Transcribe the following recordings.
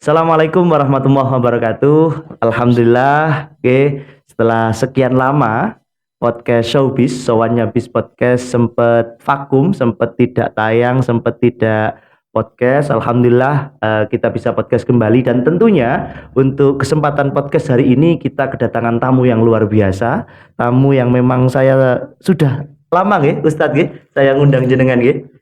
Assalamualaikum warahmatullahi wabarakatuh. Alhamdulillah, oke. Setelah sekian lama podcast Showbiz, Sowannya Biz Podcast sempat vakum, sempat tidak tayang, sempat tidak podcast. Alhamdulillah kita bisa podcast kembali dan tentunya untuk kesempatan podcast hari ini kita kedatangan tamu yang luar biasa, tamu yang memang saya sudah lama nggih, Ustadz nggih, saya ngundang jenengan nggih.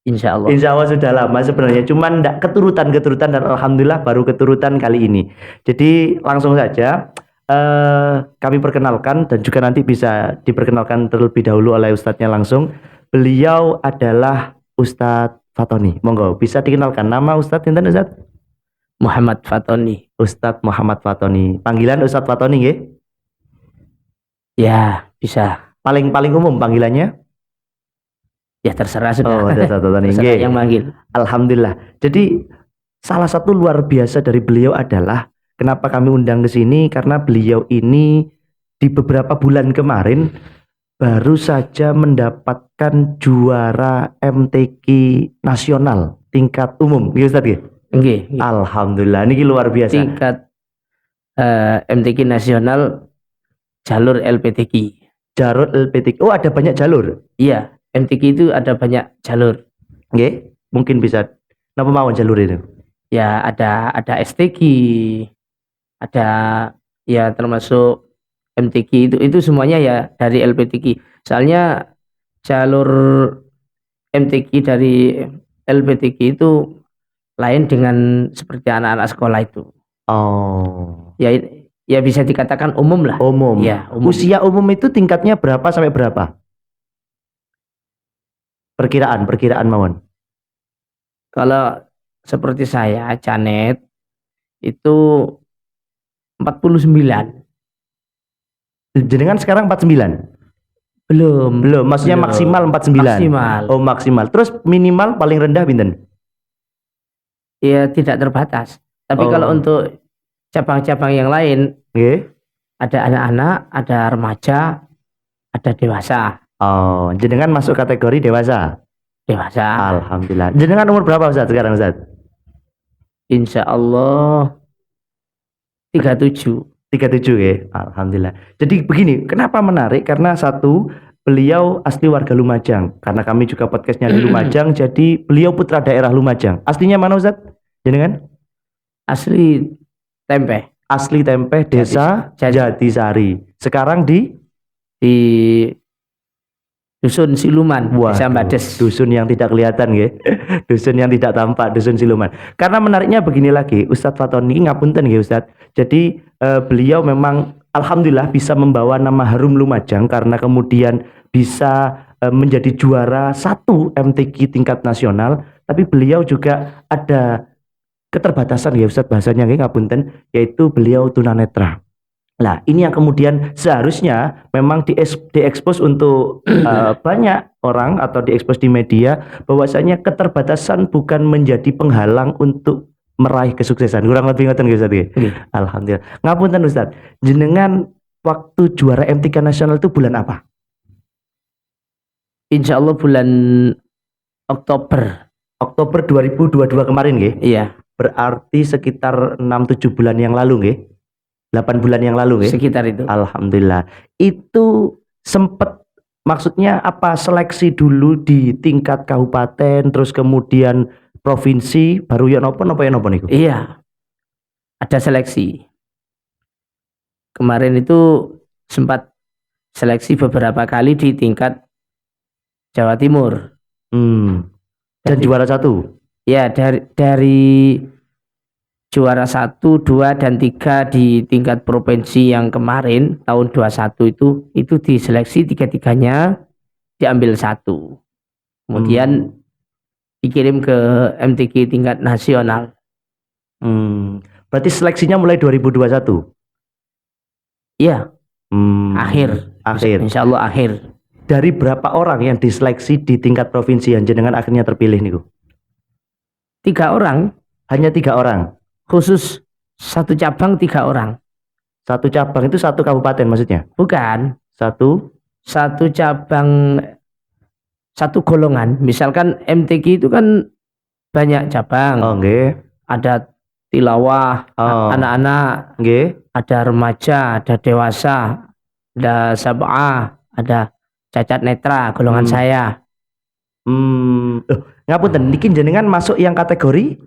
Insya Allah. Insya Allah sudah lama sebenarnya, cuman enggak keturutan dan alhamdulillah baru keturutan kali ini. Jadi langsung saja kami perkenalkan dan juga nanti bisa diperkenalkan terlebih dahulu oleh ustadznya langsung. Beliau adalah Ustadz Fatoni. Monggo bisa dikenalkan nama Ustadz enten Ustadz? Muhammad Fatoni. Ustadz Muhammad Fatoni. Panggilan Ustadz Fatoni nggih? Ya, bisa. Paling umum panggilannya? Ya terserah sudah. Oh, Ustadz Fatoni terserah yang manggil. Alhamdulillah. Jadi salah satu luar biasa dari beliau adalah kenapa kami undang ke sini karena beliau ini di beberapa bulan kemarin baru saja mendapatkan juara MTQ nasional tingkat umum. Nggih Ustaz nggih? Nggih. Alhamdulillah niki luar biasa. Tingkat MTQ nasional jalur LPTQ. Jalur LPTQ. Oh, ada banyak jalur. Iya, MTQ itu ada banyak jalur. Nggih, mungkin bisa napa mawon jalur itu? Ya, ada STQ, ada ya termasuk MTQ itu semuanya ya dari LPTQ. Soalnya jalur MTQ dari LPTQ itu lain dengan seperti anak-anak sekolah itu. Oh. Ya bisa dikatakan umum lah. Umum. Ya, umum. Usia umum itu tingkatnya berapa sampai berapa? Perkiraan mawon. Kalau seperti saya, Janet, itu 49. Jenengan sekarang 49? Belum, maksudnya maksimal 49. Maksimal. Oh, maksimal. Terus minimal paling rendah pinten? Ya tidak terbatas. Tapi kalau untuk cabang-cabang yang lain, ada anak-anak, ada remaja, ada dewasa. Oh, jenengan masuk kategori dewasa? Dewasa. Alhamdulillah. Jenengan umur berapa Ustaz sekarang Ustaz? Insya Allah 37. 37 ya, alhamdulillah. Jadi begini, kenapa menarik? Karena satu, beliau asli warga Lumajang. Karena kami juga podcastnya di Lumajang, jadi beliau putra daerah Lumajang. Aslinya mana Ustaz? Jenengan? Asli Tempe. Asli Tempe, desa Jatisari. Sekarang di Dusun Siluman, Desa Mbades. Dusun yang tidak kelihatan ya. Dusun yang tidak tampak, Dusun Siluman. Karena menariknya begini lagi, Ustadz Fatoni ngapunten ya Ustadz. Jadi beliau memang alhamdulillah bisa membawa nama harum Lumajang karena kemudian bisa menjadi juara 1 MTQ tingkat nasional, tapi beliau juga ada keterbatasan ya Ustadz bahasanya ngapunten, yaitu beliau tunanetra. Nah, ini yang kemudian seharusnya memang diekspos untuk banyak orang atau diekspos di media bahwasanya keterbatasan bukan menjadi penghalang untuk meraih kesuksesan. Kurang lebih ngoten nggih Ustaz nggih. Alhamdulillah. Ngapunten Ustaz, jenengan waktu juara MTQ nasional itu bulan apa? Insya Allah bulan Oktober. Oktober 2022 kemarin nggih? Iya. Berarti sekitar 6-7 bulan yang lalu nggih? 8 bulan yang lalu ya? Sekitar itu. Alhamdulillah. Itu sempat maksudnya apa, seleksi dulu di tingkat kabupaten terus kemudian provinsi baru ya nopo niku? Iya. Ada seleksi. Kemarin itu sempat seleksi beberapa kali di tingkat Jawa Timur. Dan juara 1? Ya, dari juara 1, 2, dan 3 di tingkat provinsi yang kemarin tahun 21 itu diseleksi 3-3-nya diambil 1. Kemudian dikirim ke MTQ tingkat nasional. Berarti seleksinya mulai 2021? Iya. Akhir. Insya Allah akhir. Dari berapa orang yang diseleksi di tingkat provinsi yang jenengan akhirnya terpilih niku? 3 orang. Hanya 3 orang? Khusus satu cabang 3 orang. Satu cabang itu satu kabupaten maksudnya? Bukan. Satu cabang, satu golongan. Misalkan MTQ itu kan banyak cabang. Oh, nggih. Ada tilawah, Oh, anak-anak, nggih. ada remaja, ada dewasa, ada sab'ah, ada cacat netra, golongan Hmm. saya. Ngapunten, niki jenengan masuk yang kategori?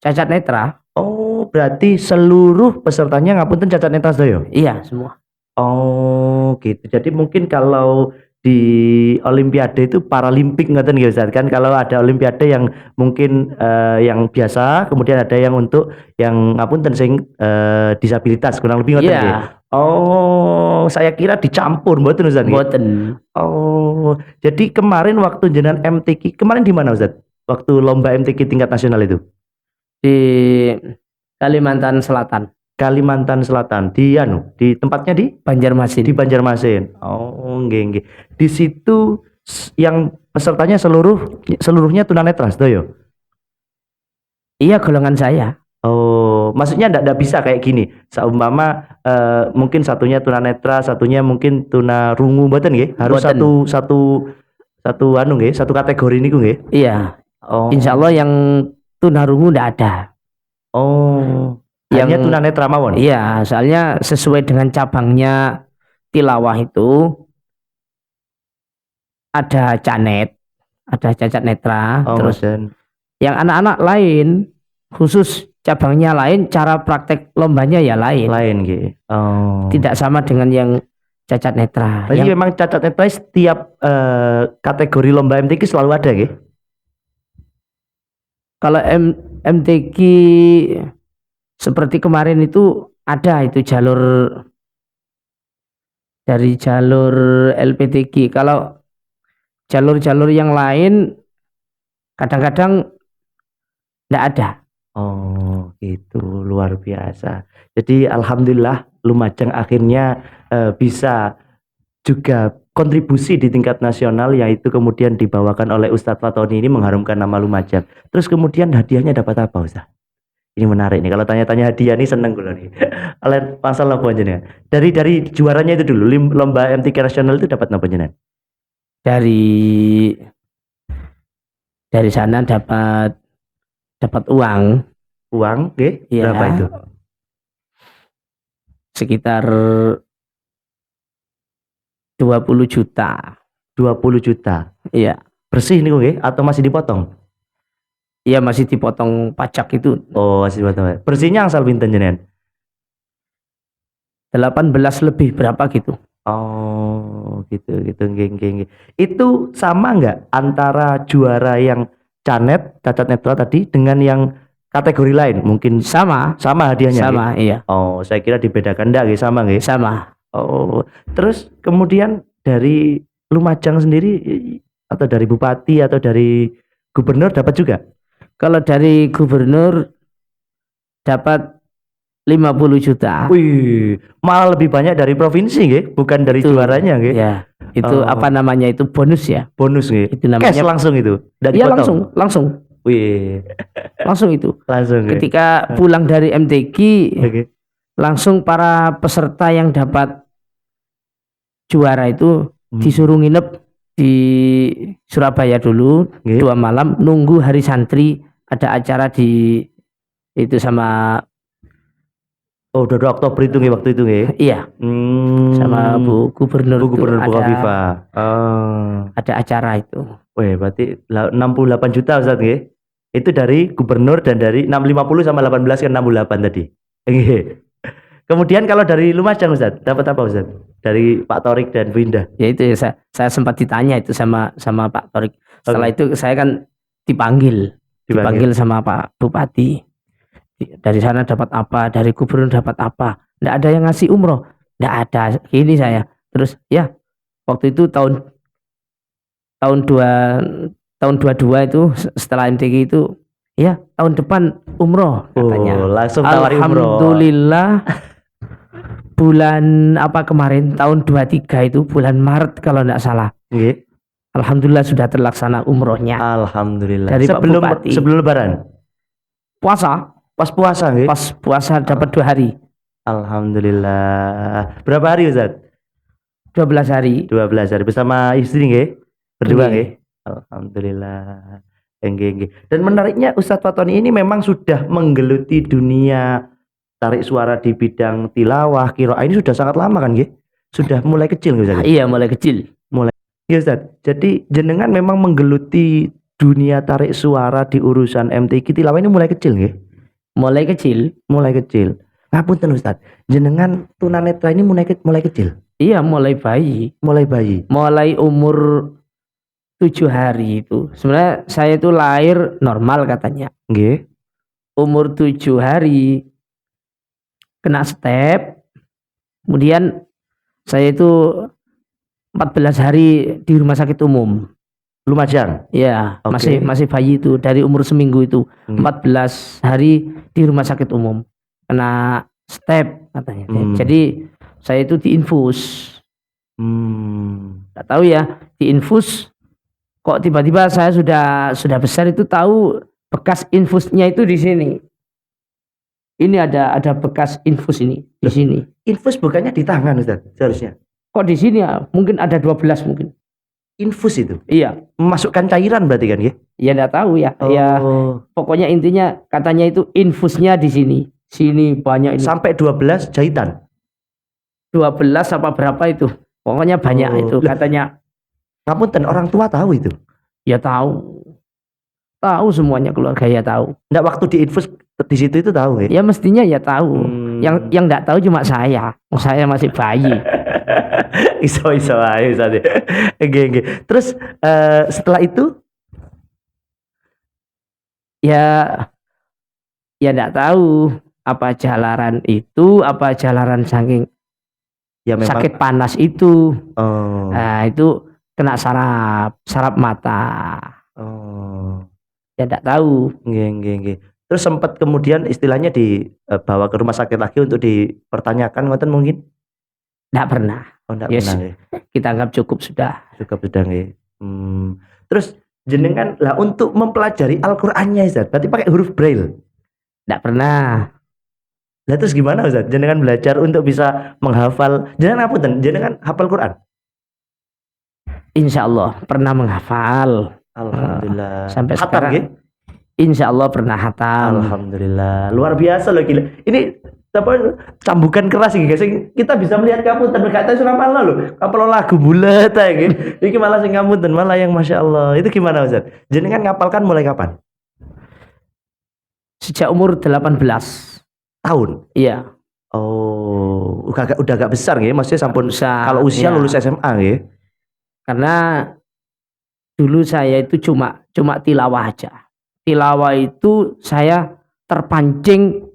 Cacat netra? Oh, berarti seluruh pesertanya ngapunten cacat netra sedaya? Iya, semua. Oh, gitu. Jadi mungkin kalau di Olimpiade itu Paralimpik ngoten nggih Ustaz kan, kalau ada Olimpiade yang mungkin yang biasa, kemudian ada yang untuk yang ngapunten sing disabilitas kurang lebih ngoten nggih. Iya, Oh, saya kira dicampur mboten Ustaz nggih. mboten. Oh, jadi kemarin waktu jenengan MTQ kemarin di mana Ustaz? Waktu lomba MTQ tingkat nasional itu? Di Kalimantan Selatan, Kalimantan Selatan di tempatnya di Banjarmasin. Banjarmasin. Oh, nggih nggih. Di situ yang pesertanya seluruhnya tunanetra sedaya. Iya, golongan saya. Oh, maksudnya ndak bisa kayak gini. Seumpama mungkin satunya tunanetra, satunya mungkin tunarungu mboten nggih? Harus Mboten. satu anu nggih, satu kategori niku nggih. Iya, Oh. insya Allah yang tunarungu ndak ada. Oh, hanya Yang tunanetra mawon. Iya, soalnya sesuai dengan cabangnya tilawah itu ada canet, ada cacat netra, Oh, terus ngoten. yang anak-anak lain khusus cabangnya lain, cara praktek lombanya ya lain. Lain nggih. Oh. Tidak sama dengan yang cacat netra. Jadi memang cacat netra setiap kategori lomba MTQ selalu ada nggih? Kalau MTQ seperti kemarin itu ada itu jalur dari jalur LPTQ. Kalau jalur-jalur yang lain kadang-kadang tidak ada. Oh, itu luar biasa. Jadi alhamdulillah Lumajang akhirnya bisa juga kontribusi di tingkat nasional, yaitu kemudian dibawakan oleh Ustadz Fatoni ini mengharumkan nama Lumajang. Terus kemudian hadiahnya dapat apa Ustadz? Ini menarik nih, kalau tanya-tanya hadiah nih seneng gue nih. Oleh masalah apa jenengan? Dari juaranya itu dulu, lomba MTQ nasional itu dapat apa jenengan? Dari sana dapat uang. Uang, oke? Ya, Berapa itu? Sekitar 20 juta. 20 juta. Iya. Bersih nih gue, atau masih dipotong? Iya, masih dipotong pajak itu. Oh, masih dipotong. Bersihnya angsal pinten jenengan? 18 lebih berapa gitu. Oh, gitu nggih. Itu sama nggak antara juara yang cacat netra tadi dengan yang kategori lain? Mungkin sama hadiahnya. Sama, nggih? iya. Oh, saya kira dibedakan nggak sama nggih? Sama. Oh, terus kemudian dari Lumajang sendiri atau dari bupati atau dari gubernur dapat juga? Kalau dari gubernur dapat 50 juta. Wih, malah lebih banyak dari provinsi nggih, bukan dari juaranya nggih. Ya, itu apa namanya itu bonus ya? Bonus nggih. Itu namanya cash langsung itu. Iya, langsung. Wih, langsung itu. Langsung. Ketika pulang dari MTQ, langsung para peserta yang dapat juara itu disuruh nginep di Surabaya dulu 2 malam, nunggu hari santri ada acara di itu sama. Oh, 2 Oktober itu nggih waktu itu nggih. Iya. Sama Bu Gubernur Bukovifa. Ada acara itu. Wih, berarti 68 juta Ustaz nggih. Itu dari gubernur dan dari 650 sama 18 kan 68 tadi. Nggih. Kemudian kalau dari Lumajang Ustaz, dapat apa Ustaz? Dari Pak Torik dan Bu Indah. Ya itu ya, saya sempat ditanya itu sama Pak Torik. Setelah itu saya kan dipanggil sama Pak Bupati. Dari sana dapat apa, dari gubernur dapat apa. Nggak ada yang ngasih umroh, nggak ada. Gini saya. Terus ya waktu itu tahun 22 itu setelah MTQ itu ya tahun depan umroh katanya. Langsung tawari umroh. Alhamdulillah. Bulan apa kemarin tahun 23 itu bulan Maret kalau nggak salah. Nggih. Alhamdulillah sudah terlaksana umrohnya. Alhamdulillah. Dari sebelum Lebaran. Puasa. Pas puasa nggih. Pas puasa dapat 2 hari. Alhamdulillah. Berapa hari Ustaz? 12 hari. 12 hari bersama istri nggih? Berdua nggih? Alhamdulillah. Enggak. Dan menariknya Ustadz Fatoni ini memang sudah menggeluti dunia tarik suara di bidang tilawah, qiraah ini sudah sangat lama kan, nggih? Sudah mulai kecil nggih Ustadz? Iya, mulai kecil. Iya Ustadz. Jadi jenengan memang menggeluti dunia tarik suara di urusan MTQ tilawah ini mulai kecil nggih? Mulai kecil. Mulai kecil. Ngapunten Ustadz, jenengan tunanetra ini mulai kecil. Iya, mulai bayi. Mulai bayi. Mulai umur 7 hari itu. Sebenarnya saya itu lahir normal katanya. Nggih. Umur 7 hari kena step. Kemudian saya itu 14 hari di rumah sakit umum. Lumajang. Ya, Oke. masih bayi itu dari umur seminggu itu. 14 hari di rumah sakit umum. Kena step katanya. Jadi saya itu diinfus. Nggak tahu ya, diinfus kok tiba-tiba saya sudah besar itu tahu bekas infusnya itu di sini. Ini ada bekas infus ini di sini. Infus bukannya di tangan Ustaz seharusnya. Kok di sini ya? Mungkin ada 12 mungkin. Infus itu. Iya. Memasukkan cairan berarti kan ya? Ya enggak tahu ya. Ya pokoknya intinya katanya itu infusnya di sini. Sini banyak ini. Sampai 12 jahitan. 12 apa berapa itu? Pokoknya banyak itu katanya. Ngapunten, orang tua tahu itu? Ya tahu. Tahu semuanya keluarga ya tahu. Enggak waktu diinfus di situ itu tahu ya? Ya mestinya ya tahu. Yang enggak tahu cuma saya. Saya masih bayi. iso ayo Ustaz. Oke. Terus setelah itu ya enggak tahu apa jalaran itu, apa jalaran saking ya memang sakit panas itu. Nah, itu kena saraf mata. Ya enggak tahu. Nggih. Terus sempat kemudian istilahnya dibawa ke rumah sakit lagi untuk dipertanyakan ngoten mungkin? Enggak pernah. Enggak pernah nggih. Kita anggap cukup sudah nggih. Terus jenengan lah untuk mempelajari Al-Qur'annya Ustaz, berarti pakai huruf braille? Enggak pernah. Lah terus gimana Ustaz? Jenengan belajar untuk bisa menghafal. Jenengan ngapunten, jenengan hafal Quran? Insya Allah pernah menghafal. Alhamdulillah. Sampai hatam, sekarang nggih? Insya Allah pernah hatam. Alhamdulillah. Luar biasa loh gila. Ini apa cambukan keras iki guys. Kita bisa melihat kamu dan berkata surah malah loh. Kapal lagu bulat aja gitu. Iki malah sing ngapunten malah yang Masya Allah. Itu gimana Ustaz? Jenengan ngapalkan mulai kapan? Sejak umur 18 tahun. Iya. Oh, udah agak besar nggih, maksudnya sampun kalau usia iya. lulus SMA nggih. Karena dulu saya itu cuma tilawah aja. Tilawah itu saya terpancing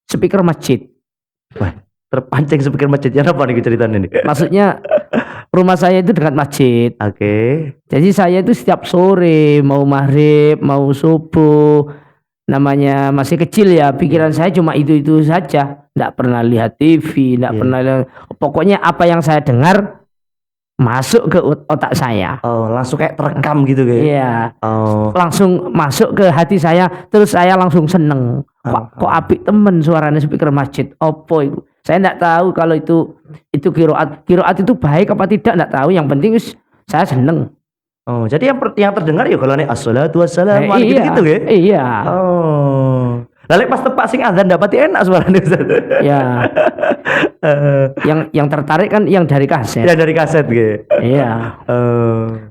speaker masjid. Wah, terpancing speaker masjid. Ya apa nih ceritanya ini? Maksudnya rumah saya itu dekat masjid. Oke. Jadi saya itu setiap sore mau maghrib, mau subuh, namanya masih kecil ya, pikiran saya cuma itu saja. Nggak pernah lihat TV, nggak pernah lihat. Pokoknya apa yang saya dengar masuk ke otak saya. Oh, langsung kayak terekam gitu kayak. Iya. Oh. Langsung masuk ke hati saya, terus saya langsung seneng. Kok apik temen suaranya speaker masjid. Opo itu? Saya enggak tahu kalau itu qiraat. Qiraat itu baik apa tidak enggak tahu. Yang penting saya seneng. Oh, jadi yang terdengar ya kalau nih assalatu wassalamu gitu ya? Iya. Oh. Lalu pas tepak sing azan dapati enak suaranya Ustaz. Ya. Yang tertarik kan yang dari kaset. Ya dari kaset gitu. Iya.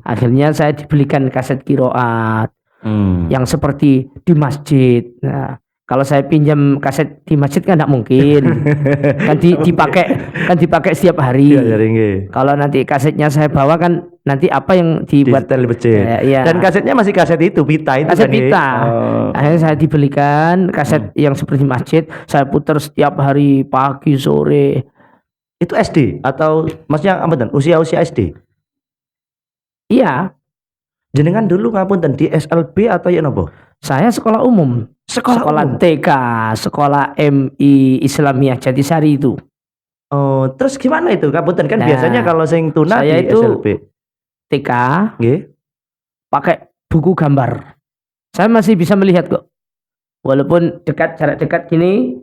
Akhirnya saya dibelikan kaset qiraat. Yang seperti di masjid. Nah, kalau saya pinjam kaset di masjid kan tidak mungkin. Kan dipakai setiap hari. Kalau nanti kasetnya saya bawa kan nanti apa yang dibuat di masjid. Ya. Dan kasetnya masih kaset itu pita itu kaset kan. Pita. Akhirnya saya dibelikan kaset yang seperti masjid, saya putar setiap hari pagi sore. Itu SD atau maksudnya apa usia SD? Iya. Jenengan dulu ngapunten di SLB atau ya nopo? Saya sekolah umum. Sekolah umum. TK, sekolah MI Islamiyah Jatisari itu. Oh, terus gimana itu? Ngapunten kan biasanya kalau sing tuna saya di itu SLB. TK. Nggih. Pakai buku gambar. Saya masih bisa melihat kok. Walaupun jarak dekat gini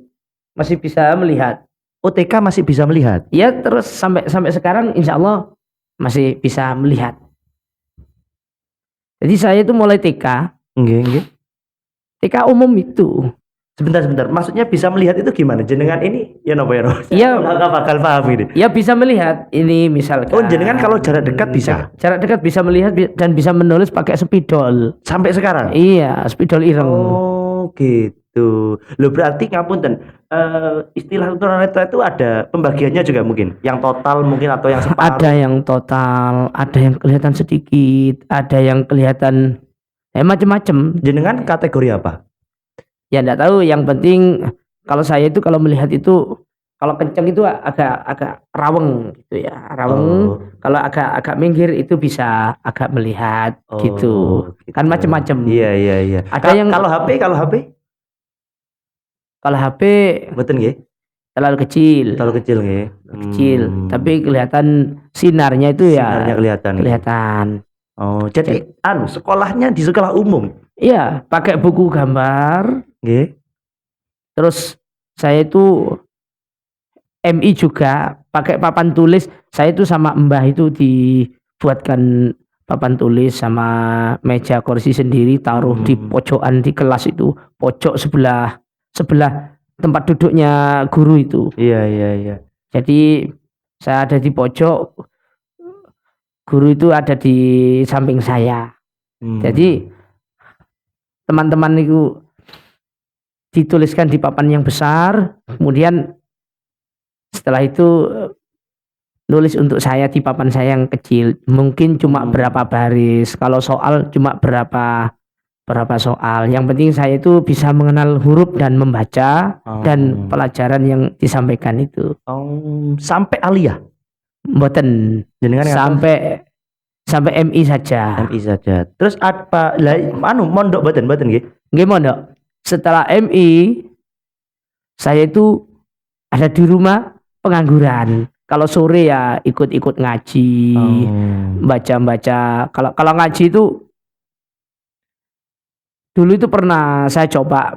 masih bisa melihat. TK masih bisa melihat? Iya, terus sampai sekarang insya Allah masih bisa melihat. Jadi saya itu mulai TK. Nggih. TK umum itu. Sebentar. Maksudnya bisa melihat itu gimana? Jenengan ini ya napa ya? Iya. Enggak bakal paham ini. Ya bisa melihat ini misalkan. Oh, jenengan kalau jarak dekat bisa. Jarak dekat bisa melihat dan bisa menulis pakai spidol. Sampai sekarang? Iya, spidol ireng. Oh, gitu. Loh berarti ngapunten, istilah tunanetra itu ada pembagiannya juga mungkin. Yang total mungkin atau yang separuh? Ada yang total, ada yang kelihatan sedikit, ada yang kelihatan macam-macam. Jenengan kategori apa? Ya enggak tahu, yang penting kalau saya itu kalau melihat itu kalau kenceng itu agak raweng gitu ya, raweng. Kalau agak minggir itu bisa agak melihat gitu. Kan macam-macam. Iya. Ada yang kalau HP mboten nggih. Terlalu kecil nggih. Kecil, tapi kelihatan sinarnya itu ya. Sinarnya kelihatan. Oh, jadi sekolahnya di sekolah umum. Iya, pakai buku gambar. Nggih. Terus saya itu MI juga pakai papan tulis. Saya itu sama mbah itu dibuatkan papan tulis sama meja kursi sendiri, taruh di pojokan di kelas itu, pojok sebelah tempat duduknya guru itu. Iya. Jadi saya ada di pojok, guru itu ada di samping saya. Jadi teman-teman itu dituliskan di papan yang besar, kemudian setelah itu nulis untuk saya di papan saya yang kecil, mungkin cuma berapa baris, kalau soal cuma berapa soal. Yang penting saya itu bisa mengenal huruf dan membaca dan pelajaran yang disampaikan itu. Sampai aliyah? Mboten. Sampai MI saja. Terus apa mondok mboten nggih? Nggih mondok. Setelah MI saya itu ada di rumah pengangguran. Kalau sore ya ikut ngaji, baca. Kalau ngaji itu dulu itu pernah saya coba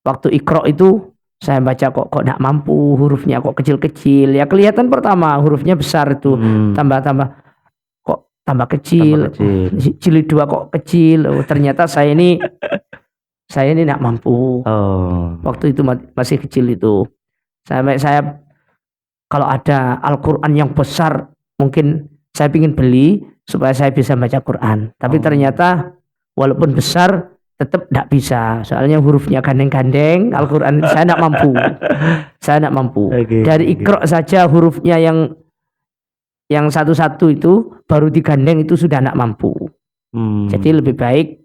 waktu Iqra itu saya baca kok enggak mampu, hurufnya kok kecil-kecil. Ya kelihatan pertama hurufnya besar itu, tambah kecil. Jilid 2 kok kecil. Oh, ternyata saya ini enggak mampu. Waktu itu masih kecil itu. Saya kalau ada Al-Qur'an yang besar mungkin saya ingin beli supaya saya bisa baca Quran. Tapi ternyata walaupun besar tetap enggak bisa. Soalnya hurufnya gandeng-gandeng, Al-Qur'an saya enggak mampu. Dari Iqra saja hurufnya yang satu-satu itu baru digandeng itu sudah enggak mampu. Jadi lebih baik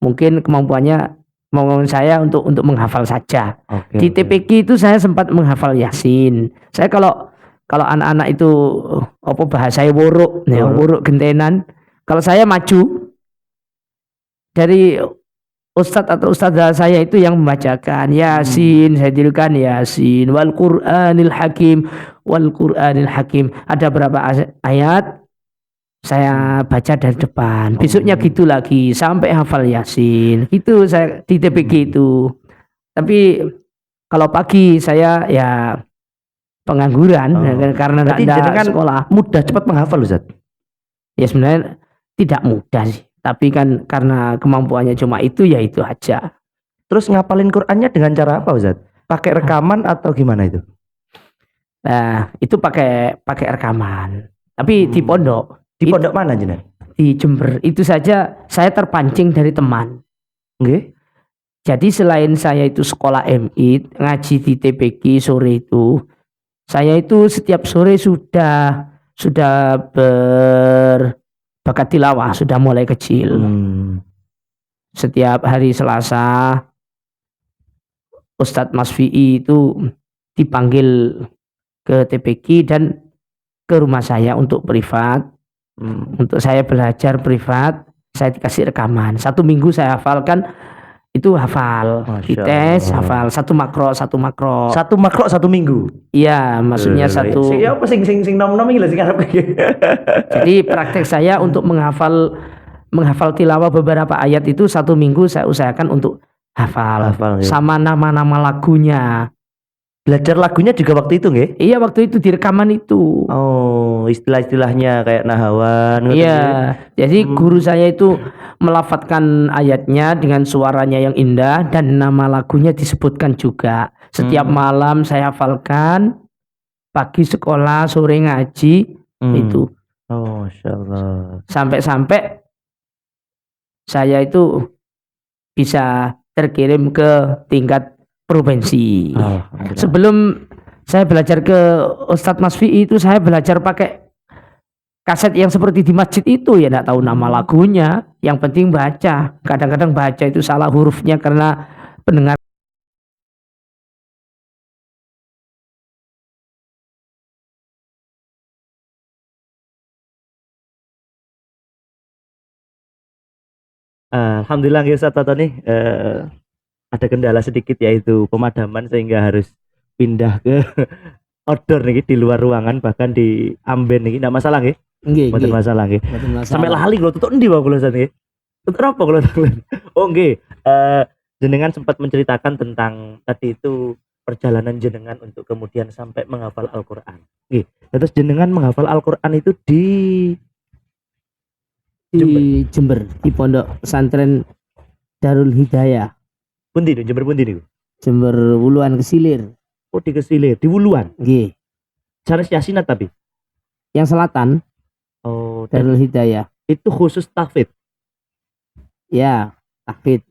mungkin kemampuan saya untuk menghafal saja. Di TPQ itu saya sempat menghafal Yasin. Saya kalau anak-anak itu bahasa wuruk gentenan, kalau saya maju dari ustadz atau ustadzah saya itu yang membacakan Yasin, saya tirukan Yasin wal Qur'anil Hakim. Ada berapa ayat saya baca dari depan, besoknya gitu lagi sampai hafal Yasin. Itu saya di TPQ itu. Tapi kalau pagi saya ya pengangguran karena tidak ada sekolah. Mudah cepat menghafal Ustaz? Ya sebenarnya tidak mudah sih, tapi kan karena kemampuannya cuma itu ya itu aja. Terus ngapalin Qur'annya dengan cara apa Ustaz? Pakai rekaman atau gimana itu? Nah itu pakai rekaman, tapi di pondok. Di pondok mana jenengan? Di Jember. Itu saja saya terpancing dari teman. Nggih. Jadi selain saya itu sekolah MI, ngaji di TPQ sore itu, saya itu setiap sore sudah berbakat tilawah, sudah mulai kecil. Setiap hari Selasa Ustadz Mas Fi'i itu dipanggil ke TPQ dan ke rumah saya untuk privat. Untuk saya belajar privat, saya dikasih rekaman. 1 minggu saya hafalkan, itu hafal. Dites hafal 1 makro. 1 makro 1 minggu. Iya, maksudnya satu. Siapa sing nom-nom iki lho sing arep. Jadi praktek saya untuk menghafal tilawah beberapa ayat itu 1 minggu saya usahakan untuk hafal. Sama nama-nama lagunya. Belajar lagunya juga waktu itu nggih? Iya, waktu itu di rekaman itu. Oh, istilah-istilahnya kayak nahawan ngoten Iya, nggih. jadi guru saya itu melafadzkan ayatnya dengan suaranya yang indah dan nama lagunya disebutkan juga. Setiap malam saya hafalkan, pagi sekolah, sore ngaji, itu. Oh, masyaallah. Sampai-sampai saya itu bisa terkirim ke tingkat provinsi. Alhamdulillah. Sebelum saya belajar ke Ustadz Masfi itu, saya belajar pakai kaset yang seperti di masjid itu, ya enggak tahu nama lagunya, yang penting baca. Kadang-kadang baca itu salah hurufnya karena pendengar. Alhamdulillah nggih Ustaz Fatoni, ada kendala sedikit yaitu pemadaman sehingga harus pindah ke outdoor nih di luar ruangan, bahkan di amben nih enggak masalah nggih. Nggih, Mboten nggih. masalah nggih. Mboten masalah. Sampai lali kula tutuk endi wae kula Ustaz nggih. Tutuk apa kula? Oh nggih, jenengan sempat menceritakan tentang tadi itu perjalanan jenengan untuk kemudian sampai menghafal Al-Qur'an. Nggih, terus jenengan menghafal Al-Qur'an itu di Di Jember, di Pondok Pesantren Darul Hidayah, pundi niku? Jember pundi niku? Jember Wuluan Kesilir. Oh, di Kesilir, di Wuluan. Nggih. Sanes Yasinat tapi. Yang selatan, Oh, dan Darul Hidayah. itu khusus tahfidz. Ya, tahfidz.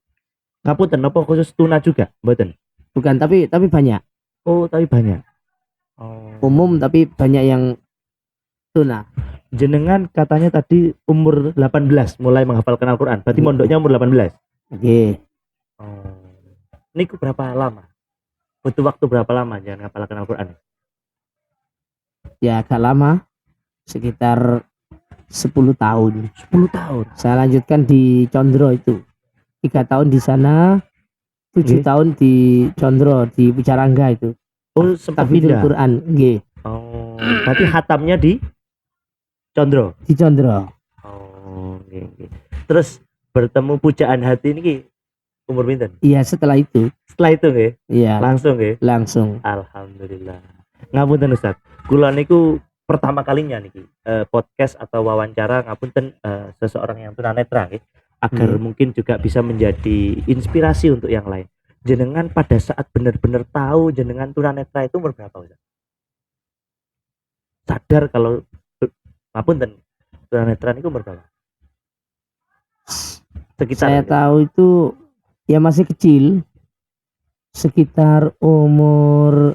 Ngapunten apa khusus tuna juga? Mboten. Bukan, tapi banyak. Oh, tapi banyak. Oh. Umum tapi banyak yang tuna. Jenengan katanya tadi umur 18 mulai menghafalkan Al-Qur'an. Berarti mondoknya umur 18. Oke. Oh. Niku berapa lama? Butuh waktu berapa lama jangan menghafalkan Al-Qur'an? Ya agak lama, sekitar 10 tahun. 10 tahun. Saya lanjutkan di Condro itu. 3 tahun di sana, 7 Nggih. tahun di Condro, di Pucarangga itu. Oh, sempat Tahfidzul pindah. Quran, nggih. Oh, berarti hatamnya di Condro. Di Condro. Oh, nggih. Terus bertemu pujaan hati ini umur pinten? Iya, setelah itu. Setelah itu nggih, Iya, langsung nggih. langsung. Alhamdulillah. Ngapunten Ustaz. Kula niku pertama kalinya niki podcast atau wawancara ngapunten seseorang yang tunanetra nggih, agar mungkin juga bisa menjadi inspirasi untuk yang lain. Jenengan pada saat benar-benar tahu jenengan tunanetra itu umur berapa Ustaz? Sadar kalau ngapunten tunanetra niku umur berapa? Sekitar Saya tahu itu ya masih kecil, sekitar umur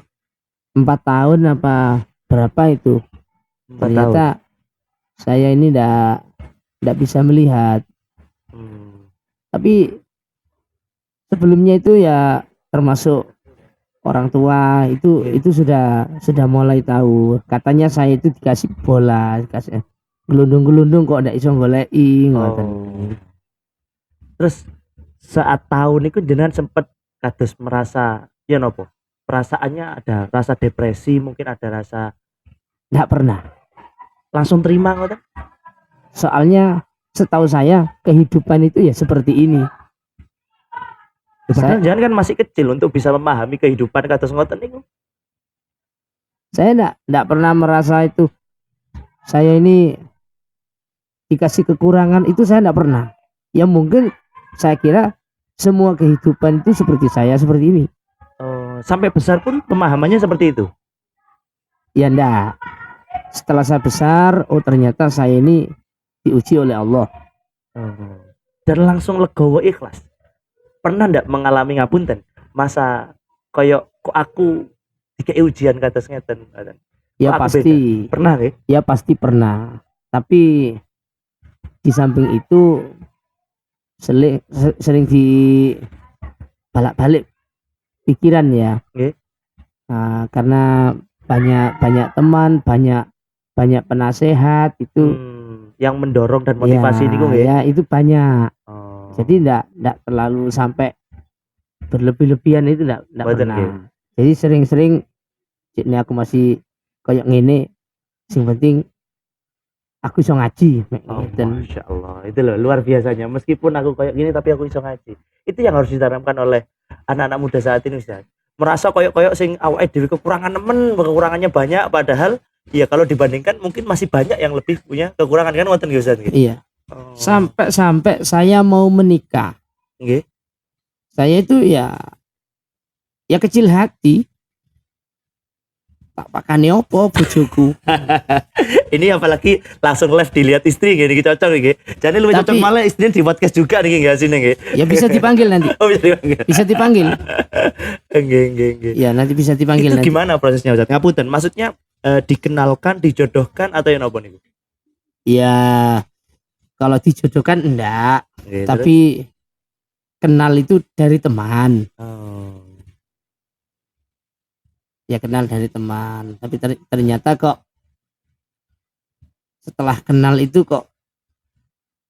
4 tahun apa berapa itu. 4 tahun. Ternyata saya ini ndak bisa melihat. Tapi sebelumnya itu ya termasuk orang tua itu sudah mulai tahu. Katanya saya itu dikasih bola, dikasih gelundung-gelundung kok ndak iso goleki ngoten. Terus saat tahu niku jenengan sempet kados merasa ya nopo? Perasaannya ada rasa depresi, mungkin ada rasa Ndak pernah. langsung terima ngoten? Soalnya setahu saya kehidupan itu ya seperti ini. Padahal jangan kan masih kecil untuk bisa memahami kehidupan kados ngoten niku. Saya ndak pernah merasa itu saya ini dikasih kekurangan, itu saya ndak pernah. Ya mungkin saya kira semua kehidupan itu seperti saya seperti ini. Sampai besar pun pemahamannya seperti itu. Ya ndak. Setelah saya besar, oh ternyata saya ini diuji oleh Allah. Dan langsung legowo ikhlas. Pernah ndak mengalami ngapunten masa koyo kok aku dikei ujian kados ngeten? Ya pasti. Beda? Pernah nggih? Ya pasti pernah. Tapi di samping itu sering di balak-balik pikiran ya. Nggih. Nah, karena banyak teman, banyak penasehat itu yang mendorong dan motivasi niku nggih. Ya itu banyak. Jadi ndak terlalu sampai berlebih-lebihan, itu ndak pernah. Nggih. Jadi sering-sering ini aku masih kayak ngene, sing penting aku iso ngaji. Masya Allah, itu loh luar biasanya. Meskipun aku kayak gini tapi aku iso ngaji. Itu yang harus ditanamkan oleh anak-anak muda saat ini Ustaz. merasa koyok-koyok sing awake dhewe kekurangan nemen, kekurangannya banyak padahal ya kalau dibandingkan mungkin masih banyak yang lebih punya kekurangan kan ngoten nggih Ustaz nggih. Iya. Oh. Sampai saya mau menikah. Nggih. Saya itu ya kecil hati. Tak pakane opo bojoku. Ini apalagi langsung live dilihat istri nggih niki cocok nggih. Jadi lebih cocok malah istrinya di podcast juga niki nggih sini nggih. Ya bisa dipanggil nanti. Oh bisa dipanggil. Bisa dipanggil. Nggih. Ya nanti bisa dipanggil Itu nanti. gimana prosesnya Ustaz? Ngapunten, maksudnya dikenalkan, dijodohkan atau yang apa niku? Ya kalau dijodohkan enggak, Nggih, tapi kenal itu dari teman. Oh. Ya kenal dari teman, tapi ternyata kok setelah kenal itu kok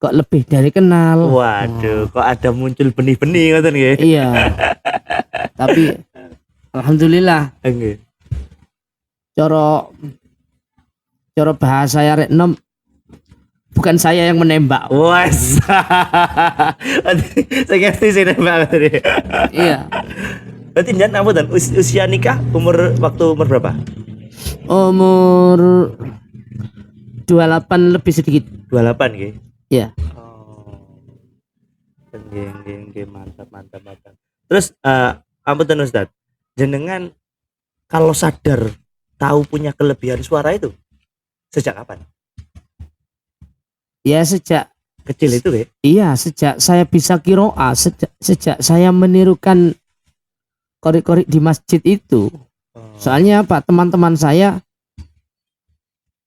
lebih dari kenal. Waduh, kok ada muncul benih-benih ngoten nggih. Iya. Tapi alhamdulillah. Nggih. Coro bahasa ya rek nom, bukan saya yang menembak. Wes. Saya ngerti sih nembak tadi. Iya. Berarti jangan apa dan usia nikah umur berapa? Umur 28 lebih sedikit. 28 nggih. Iya. Oh. Nggih, mantap. Terus ampun Ustaz. Jenengan kalau sadar tahu punya kelebihan suara itu sejak kapan? Ya sejak kecil itu ya? Iya, sejak saya bisa qiraah, sejak saya menirukan korek-korek di masjid itu. Soalnya apa? Teman-teman saya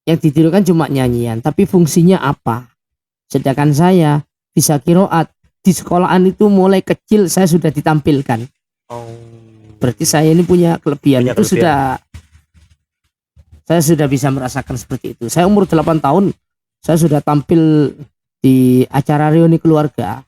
yang ditirukan cuma nyanyian, tapi fungsinya apa? Sedangkan saya bisa qiraat di sekolahan itu mulai kecil saya sudah ditampilkan. Berarti saya ini punya kelebihan. Saya sudah bisa merasakan seperti itu. Saya umur 8 tahun saya sudah tampil di acara reuni keluarga.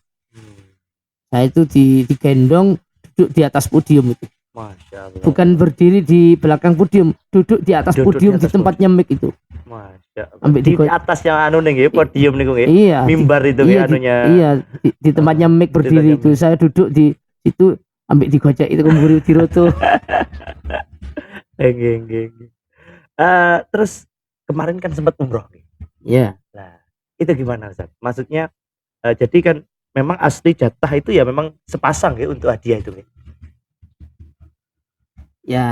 Saya itu digendong duduk di atas podium itu. Masya Allah. Bukan berdiri di belakang podium, duduk di atas podium di tempatnya mic itu. Masya Allah. Di atas yang anu nih podium nih nggih. Iya. Mimbar itu iya, anunya. Iya, di tempatnya mic berdiri itu. Saya duduk di situ ambil digocek itu kemburi diroto. Nggih. Terus kemarin kan sempat umroh nih. Iya. Nah, itu gimana Ustaz? Maksudnya jadi kan memang asli jatah itu ya memang sepasang ya untuk hadiah itu. Ya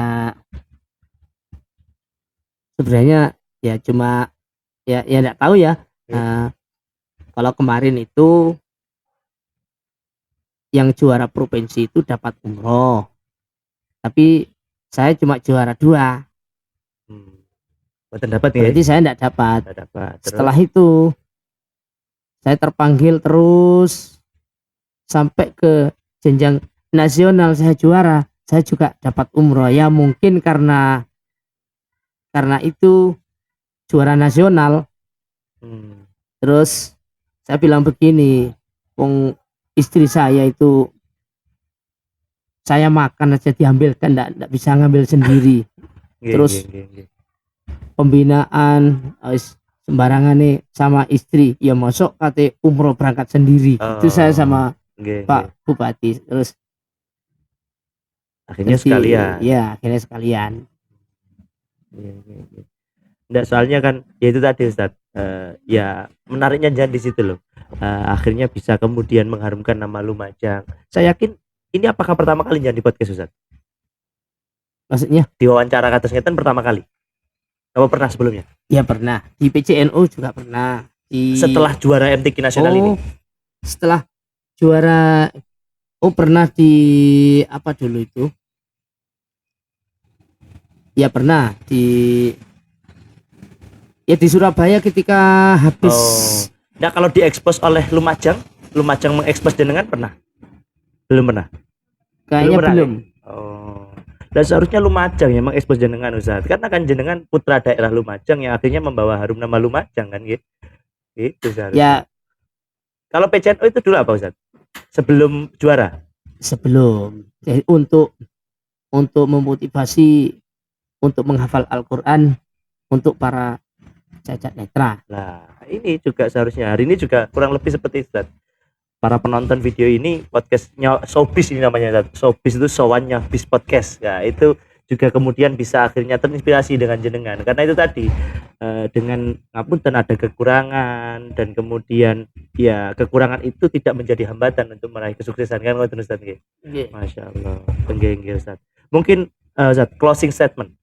sebenarnya ya cuma ya enggak tahu ya. Kalau kemarin itu yang juara provinsi itu dapat umroh. Tapi saya cuma juara 2. Betul dapat ya? Berarti saya enggak dapat. Setelah itu saya terpanggil terus sampai ke jenjang nasional, saya juara. Saya juga dapat umroh. Ya mungkin karena itu juara nasional. Terus saya bilang begini, wong istri saya itu saya makan aja diambilkan, enggak bisa ngambil sendiri. Terus pembinaan sembarangan nih sama istri, ya masuk kate umroh berangkat sendiri. Itu saya sama Pak Bupati. Terus akhirnya sekalian. Ya, akhirnya sekalian. Enggak, soalnya kan ya itu tadi Ustaz. Ya menariknya jangan di situ loh. Akhirnya bisa kemudian mengharumkan nama Lumajang. Saya yakin ini apakah pertama kali jadi podcast Ustaz? Maksudnya? Di wawancara Kados Ngeten pertama kali. Apa pernah sebelumnya? Ya pernah. Di PCNU juga pernah. Setelah juara MTQ nasional ini? Setelah juara pernah di apa dulu itu? Ya pernah di Surabaya ketika habis. Nah kalau diekspos oleh Lumajang mengekspos jenengan pernah? Belum pernah? Kayaknya belum. Dan seharusnya Lumajang yang mengekspos jenengan Ustaz. Karena kan jenengan putra daerah Lumajang yang akhirnya membawa harum nama Lumajang kan gitu. Itu seharusnya. Ya. Kalau PCNU itu dulu apa Ustaz? Sebelum juara? Sebelum. Jadi untuk memotivasi untuk menghafal Al-Qur'an untuk para cacat netra. Nah, ini juga seharusnya hari ini juga kurang lebih seperti itu. para penonton video ini, podcastnya Showbiz ini namanya, Ustaz. Showbiz itu sowannya Bis Podcast. Ya, itu juga kemudian bisa akhirnya terinspirasi dengan jenengan, karena itu tadi dengan ngapunten ada kekurangan, dan kemudian ya kekurangan itu tidak menjadi hambatan untuk meraih kesuksesan, kan ngoten Ustaz nggih. Masya Allah. Nggih Ustaz. Mungkin Ustaz, closing statement,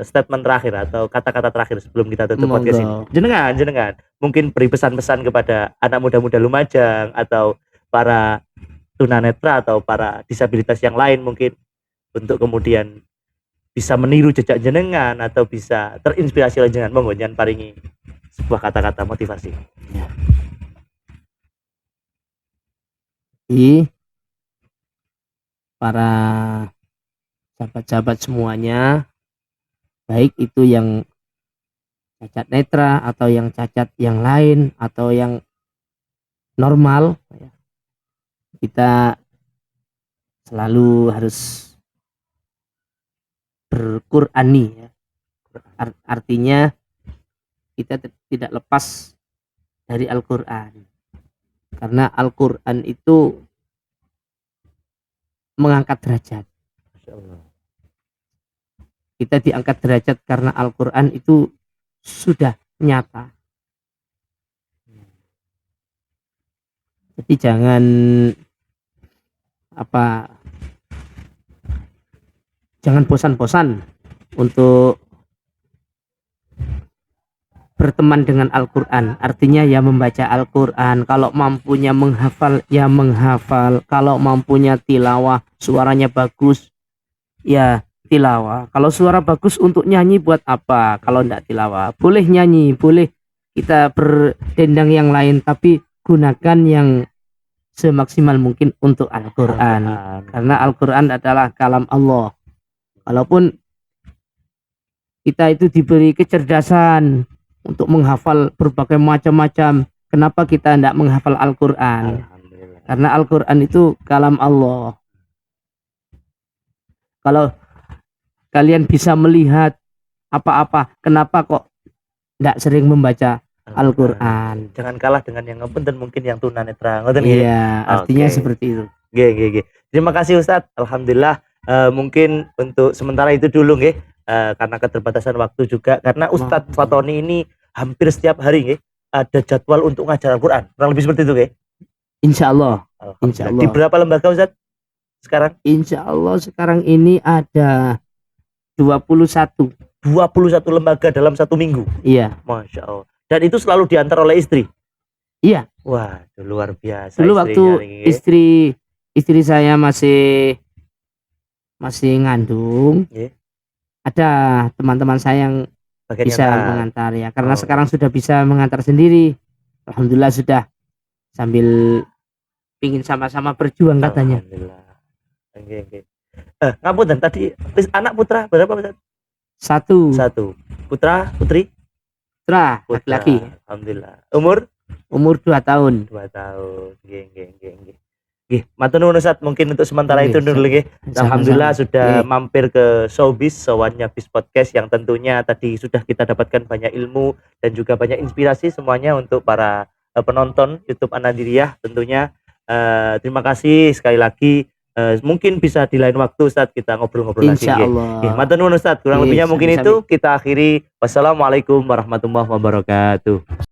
statement terakhir atau kata-kata terakhir sebelum kita tutup podcast ini. Jenengan mungkin beri pesan-pesan kepada anak muda-muda Lumajang atau para tunanetra atau para disabilitas yang lain mungkin, untuk kemudian bisa meniru jejak jenengan atau bisa terinspirasi oleh jenengan. Monggo jangan paringi sebuah kata-kata motivasi. Para sahabat-sahabat semuanya, baik itu yang cacat netra atau yang cacat yang lain atau yang normal, kita selalu harus berqur'ani ya. Artinya kita tidak lepas dari Al-Qur'an, karena Al-Qur'an itu mengangkat derajat. Kita diangkat derajat karena Al-Qur'an itu sudah nyata. Jadi jangan jangan bosan-bosan untuk berteman dengan Al-Qur'an. Artinya ya membaca Al-Qur'an, kalau mampunya menghafal ya menghafal, kalau mampunya tilawah, suaranya bagus ya tilawah. Kalau suara bagus untuk nyanyi buat apa? Kalau enggak tilawah, boleh nyanyi, boleh kita berdendang yang lain, tapi gunakan yang semaksimal mungkin untuk Al-Qur'an. Karena Al-Qur'an adalah kalam Allah. Walaupun kita itu diberi kecerdasan untuk menghafal berbagai macam-macam, kenapa kita tidak menghafal Al-Qur'an? Karena Al-Qur'an itu kalam Allah. Kalau kalian bisa melihat apa-apa, kenapa kok tidak sering membaca Al-Qur'an? Jangan kalah dengan yang ngapunten, mungkin yang tunanetra. Iya, artinya seperti itu. Nggih. Terima kasih Ustadz. Alhamdulillah. Mungkin untuk sementara itu dulu nggih, karena keterbatasan waktu juga, karena Ustadz Fatoni ini hampir setiap hari nggih ada jadwal untuk ngajar Al-Qur'an. Kurang lebih seperti itu nggih. Insyaallah. Di berapa lembaga Ustadz sekarang? Insyaallah sekarang ini ada 21 lembaga dalam satu minggu. Iya. Masya Allah. Dan itu selalu diantar oleh istri. Iya. Wah, luar biasa. Dulu waktu istri saya masih ngandung, ada teman-teman saya yang bisa mengantar ya, karena sekarang sudah bisa mengantar sendiri. Alhamdulillah sudah, sambil pingin sama-sama berjuang katanya. Alhamdulillah. Ngapunten tadi anak putra berapa Ustaz? Satu. Putra, putri? Putra, laki-laki. Alhamdulillah. Umur 2 tahun. 2 tahun. Nggih. Matur nuwun Ustaz, mungkin untuk sementara itu dulu nggih. Alhamdulillah sudah mampir ke Showbiz, sowannya Bis Podcast, yang tentunya tadi sudah kita dapatkan banyak ilmu dan juga banyak inspirasi semuanya untuk para penonton YouTube An-Nadiriyah tentunya. Terima kasih sekali lagi. Mungkin bisa di lain waktu Ustaz kita ngobrol-ngobrol lagi. Insyaallah. Matur nuwun Ustaz, kurang lebihnya mungkin itu kita akhiri. Wassalamualaikum warahmatullahi wabarakatuh.